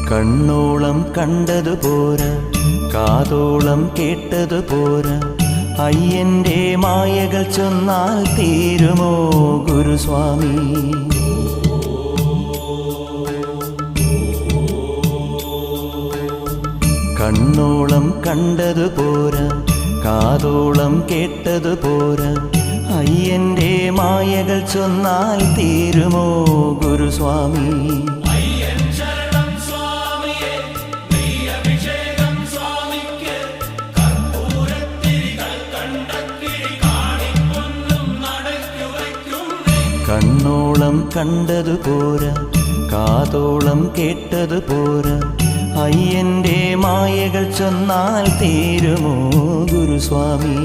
കണ്ണോളം കണ്ടതു പോരാ, കാതോളം കേട്ടതു പോരാ, അയ്യന്റെ മായകൾ ചൊന്നാൽ തീരുമോ ഗുരുസ്വാമി? കണ്ണോളം കണ്ടതു പോരാ, കാതോളം കേട്ടതു പോരാ, അയ്യന്റെ മായകൾ ചൊന്നാൽ തീരുമോ ഗുരുസ്വാമി? കണ്ണോളം കണ്ടതു പോരാ, കാതോളം കേട്ടതു പോരാ, അയ്യന്റെ മായകൾ ചൊന്നാൽ തീരുമോ ഗുരുസ്വാമി?